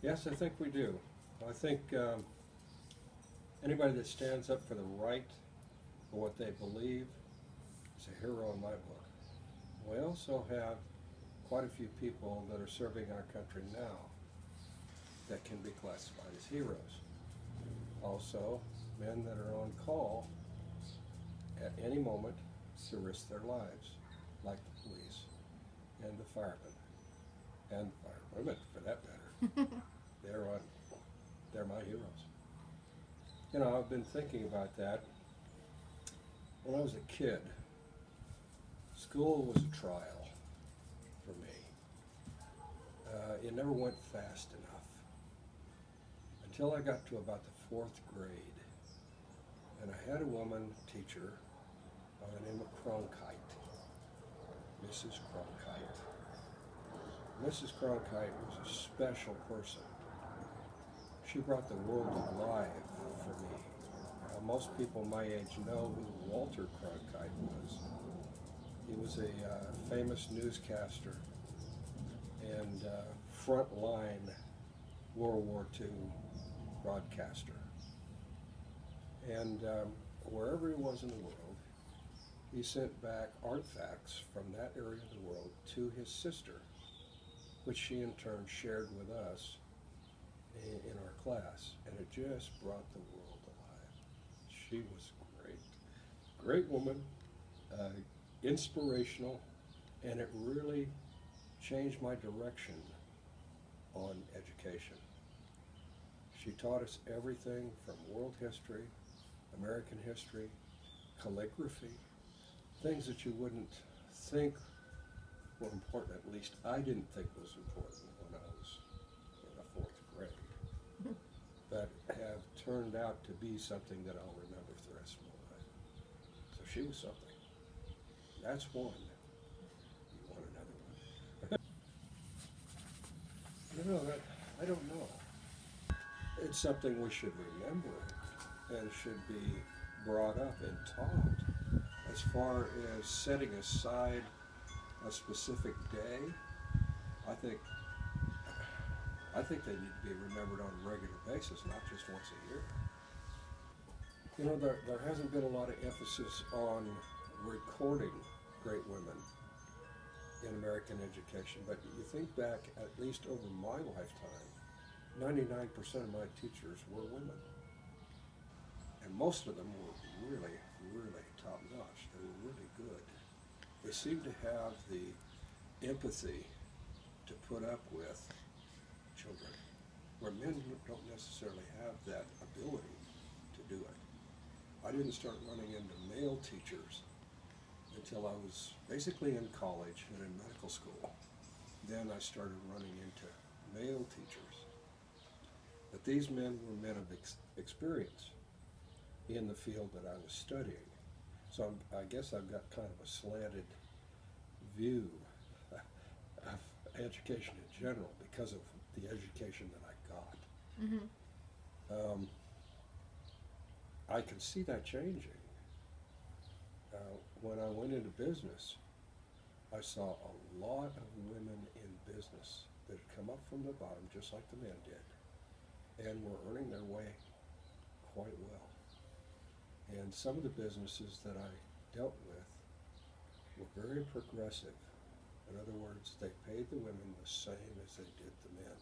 Yes, I think we do. I think anybody that stands up for the right, for what they believe, is a hero in my book. We also have quite a few people that are serving our country now that can be classified as heroes. Also, men that are on call at any moment to risk their lives, like the police and the firemen, and firewomen for that matter. They're on, they're my heroes. You know, I've been thinking about that. When I was a kid, school was a trial for me. It never went fast enough until I got to about the fourth grade. And I had a woman teacher by the name of Cronkite, Mrs. Cronkite. Mrs. Cronkite was a special person. She brought the world alive for me. Most people my age know who Walter Cronkite was. He was a famous newscaster and frontline World War II broadcaster. And wherever he was in the world, he sent back artifacts from that area of the world to his sister, which she in turn shared with us in our class. And it just brought the world alive. She was great. Great woman, inspirational, and it really changed my direction on education. She taught us everything from world history, American history, calligraphy, things that you wouldn't think were important. At least I didn't think was important when I was in the fourth grade, but have turned out to be something that I'll remember for the rest of my life. So she was something. That's one. You want another one? You know, I don't know. It's something we should remember and should be brought up and taught. As far as setting aside a specific day, I think they need to be remembered on a regular basis, not just once a year. You know, there hasn't been a lot of emphasis on recording great women in American education, but you think back, at least over my lifetime, 99% of my teachers were women. And most of them were really, really top-notch. They were really good. They seemed to have the empathy to put up with children, where men don't necessarily have that ability to do it. I didn't start running into male teachers until I was basically in college and in medical school. Then I started running into male teachers. But these men were men of experience in the field that I was studying. So I guess I've got kind of a slanted view of education in general because of the education that I got. Mm-hmm. I can see that changing. When I went into business, I saw a lot of women in business that had come up from the bottom just like the men did and were earning their way quite well. And some of the businesses that I dealt with were very progressive. In other words, they paid the women the same as they did the men,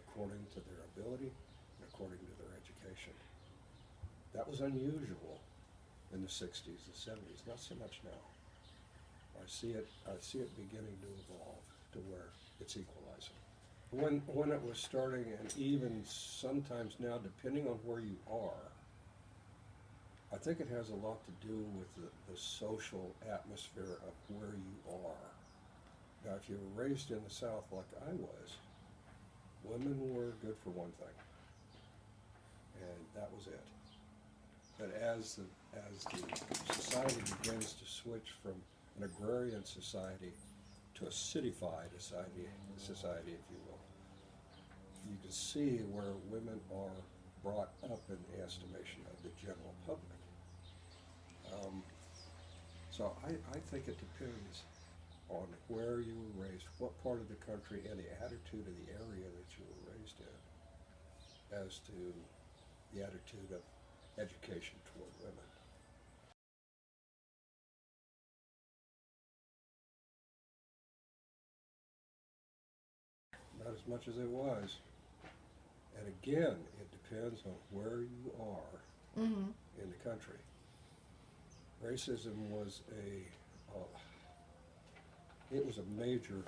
according to their ability and according to their education. That was unusual in the 60s and 70s, not so much now. I see it beginning to evolve to where it's equalizing. When it was starting, and even sometimes now, depending on where you are, I think it has a lot to do with the social atmosphere of where you are. Now, if you were raised in the South like I was, women were good for one thing, and that was it. But as the society begins to switch from an agrarian society to a cityfied society, if you will, you can see where women are brought up in the estimation of the general public. So I think it depends on where you were raised, what part of the country, and the attitude of the area that you were raised in. as to the attitude of education toward women. Not as much as it was. And again, it depends on where you are Mm-hmm. in the country. Racism was it was a major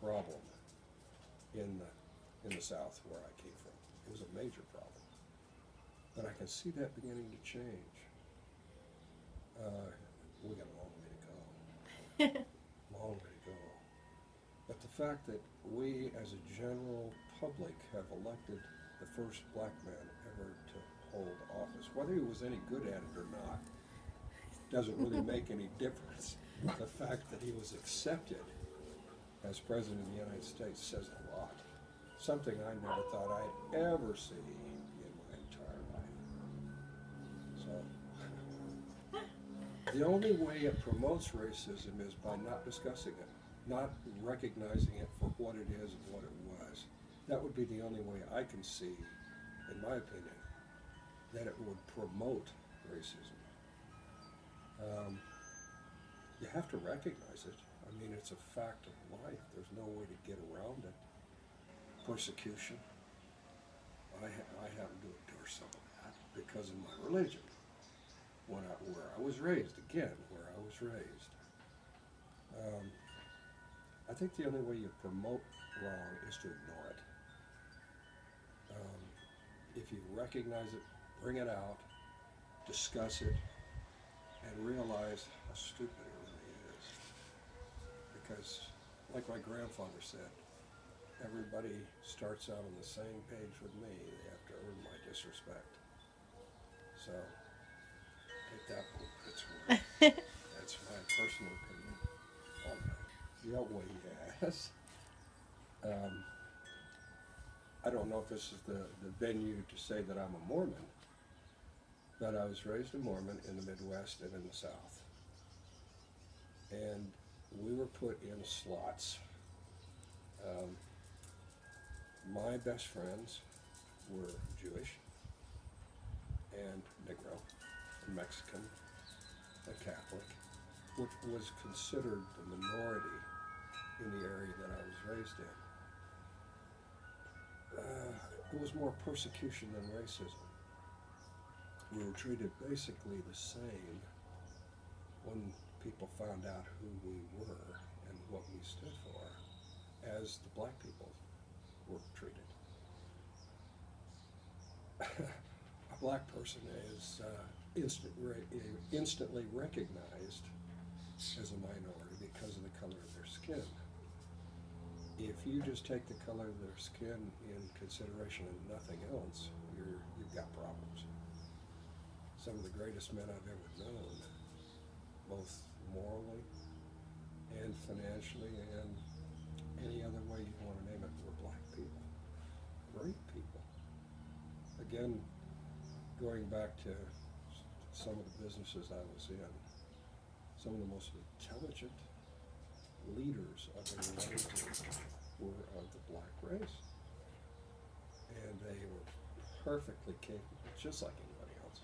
problem in the South where I came from. It was a major problem. But I can see that beginning to change. We got a long way to go. Long way to go. But the fact that we as a general public have elected the first black man ever to hold office, whether he was any good at it or not, doesn't really make any difference. The fact that he was accepted as President of the United States says a lot. Something I never thought I'd ever see in my entire life. So, the only way it promotes racism is by not discussing it, not recognizing it for what it is and what it was. That would be the only way I can see, in my opinion, that it would promote racism. You have to recognize it. I mean, it's a fact of life. There's no way to get around it. Persecution. I happen to endure some of that because of my religion. Where I was raised, again, where I was raised. I think the only way you promote wrong is to ignore it. If you recognize it, bring it out, discuss it, and realize how stupid it really is. Because, like my grandfather said, everybody starts out on the same page with me. They have to earn my disrespect. So, take that for what it's worth. That's my personal opinion on that. Yeah, well, yes. I don't know if this is the venue to say that I'm a Mormon, but I was raised a Mormon in the Midwest and in the South. And we were put in slots. My best friends were Jewish and Negro and Mexican and Catholic, which was considered the minority in the area that I was raised in. It was more persecution than racism. We were treated basically the same when people found out who we were and what we stood for as the black people were treated. A black person is instantly recognized as a minority because of the color of their skin. If you just take the color of their skin in consideration and nothing else, you've got problems. Some of the greatest men I've ever known, both morally and financially and any other way you want to name it, were black people. Great people. Again, going back to some of the businesses I was in, some of the most intelligent leaders of any were of the black race. And they were perfectly capable, just like anybody else.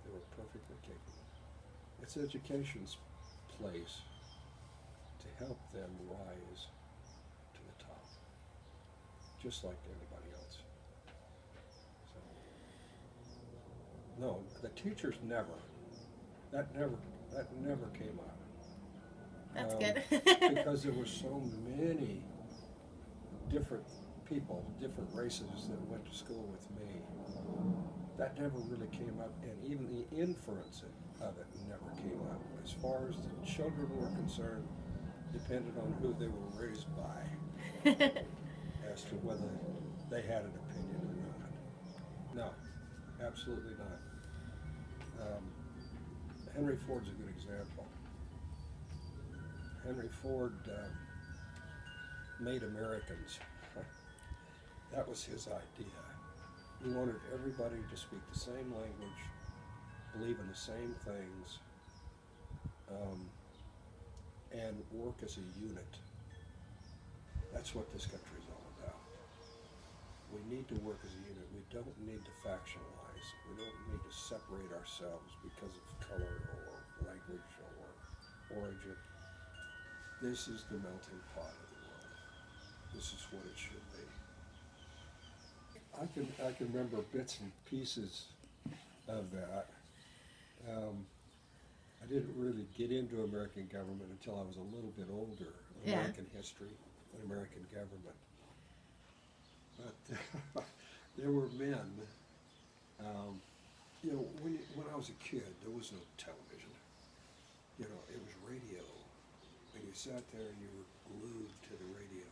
They were perfectly capable. It's education's place to help them rise to the top, just like anybody else. So, no, the teachers never. That never came up. That's good. Because there were so many different people, different races that went to school with me. That never really came up, and even the inference of it never came up. As far as the children were concerned, depended on who they were raised by as to whether they had an opinion or not. No, absolutely not. Henry Ford's a good example. Henry Ford made Americans. That was his idea. He wanted everybody to speak the same language, believe in the same things, and work as a unit. That's what this country is all about. We need to work as a unit. We don't need to factionalize. We don't need to separate ourselves because of color or language or origin. This is the melting pot of the world. This is what it should be. I can remember bits and pieces of that. I didn't really get into American government until I was a little bit older. Yeah. American history and American government. But there were men. When I was a kid, there was no television. It was radio, and you sat there and you were glued to the radio.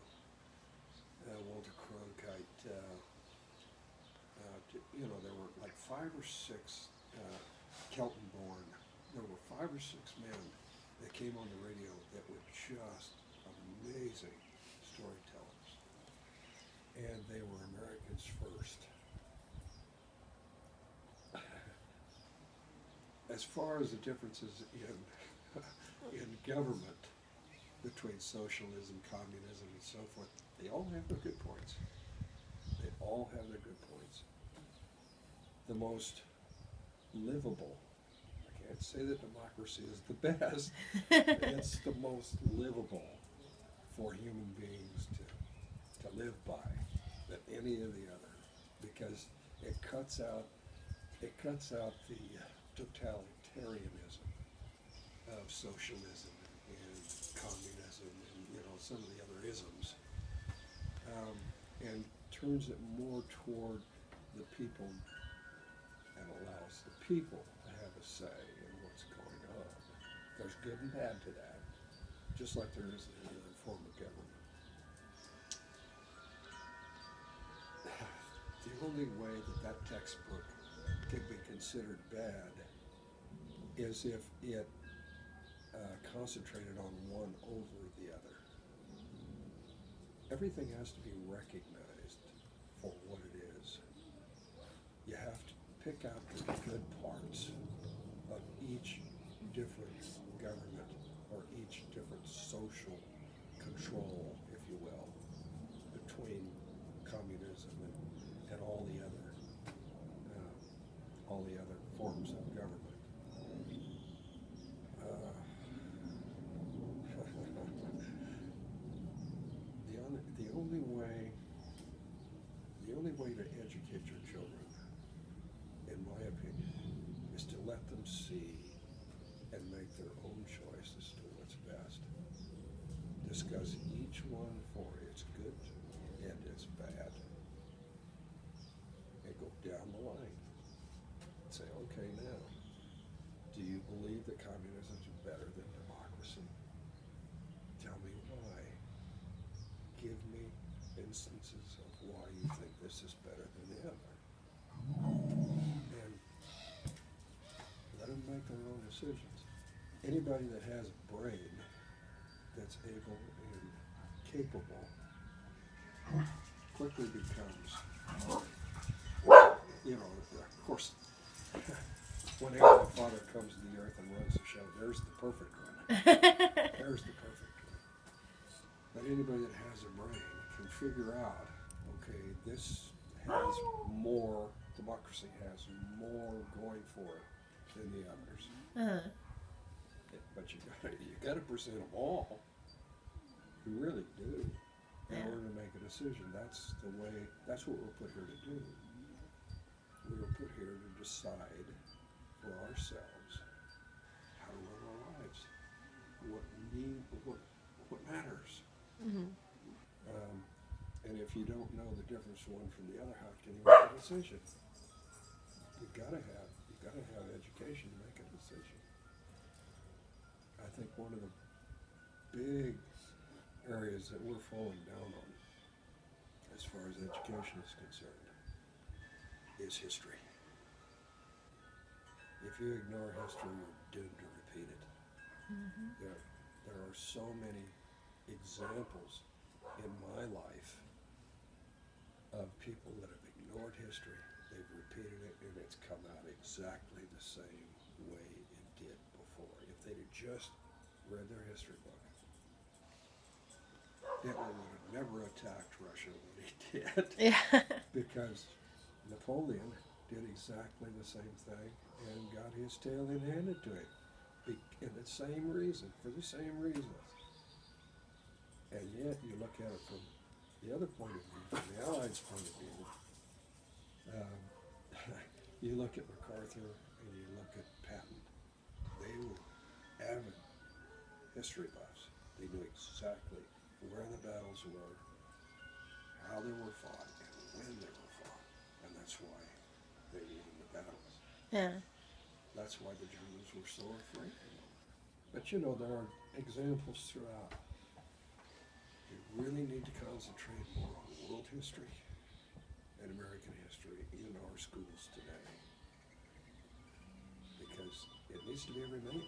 Walter Cronkite. There were like 5 or 6 Kelton born. There were 5 or 6 men that came on the radio that were just amazing storytellers. And they were Americans first. As far as the differences in government between socialism, communism, and so forth, they all have their good points. They all have their good points. The most livable, I can't say that democracy is the best, it's the most livable for human beings to live by than any of the other, because it cuts out the totalitarianism of socialism and communism and some of the other isms, and turns it more toward the people and allows the people to have a say in what's going on. There's good and bad to that, just like there is in any other form of government. The only way that textbook can be considered bad is if it concentrated on one over the other. Everything has to be recognized for what it is. You have to pick out the good parts of each different government or each different social control, if you will, between communism and all the other forms of government. The only way to educate your children, in my opinion, is to let them see and make their own choice as to what's best. Discuss each one for its good and its bad. And go down the line. Say, okay, now, do you believe that communism is better than democracy? Tell me why. Give me instances of why you think this is better than the other. And let them make their own decisions. Anybody that has a brain that's able and capable quickly becomes, of course, whenever the Father comes to the earth and runs the show, there's the perfect one. There's the perfect one. But anybody that has a brain can figure out, okay, this has more, democracy has more going for it than the others. Uh-huh. But you gotta present them all. You really do. In order to make a decision. That's what we're put here to do. We were put here to decide for ourselves how to live our lives. What matters. Mm-hmm. And if you don't know the difference one from the other, how can you make a decision? You've got to have education to make a decision. I think one of the big areas that we're falling down on, as far as education is concerned, is history. If you ignore history, you're doomed to repeat it. Mm-hmm. There are so many examples in my life of people that have ignored history. They've repeated it, and it's come out exactly the same way it did before. If they'd have just read their history book, it would have never attacked Russia when he did, Yeah. because Napoleon did exactly the same thing and got his tail handed to him. In the same reason, for the same reasons. And yet you look at it from the other point of view, from the Allies' point of view. You look at MacArthur and you look at Patton. They were avid history buffs. They knew exactly where the battles were, how they were fought, and when they were fought. And that's why they won the battles. Yeah. That's why the Germans were so afraid. But you know, there are examples throughout. We really need to concentrate more on world history and American history in our schools today, because it needs to be remembered.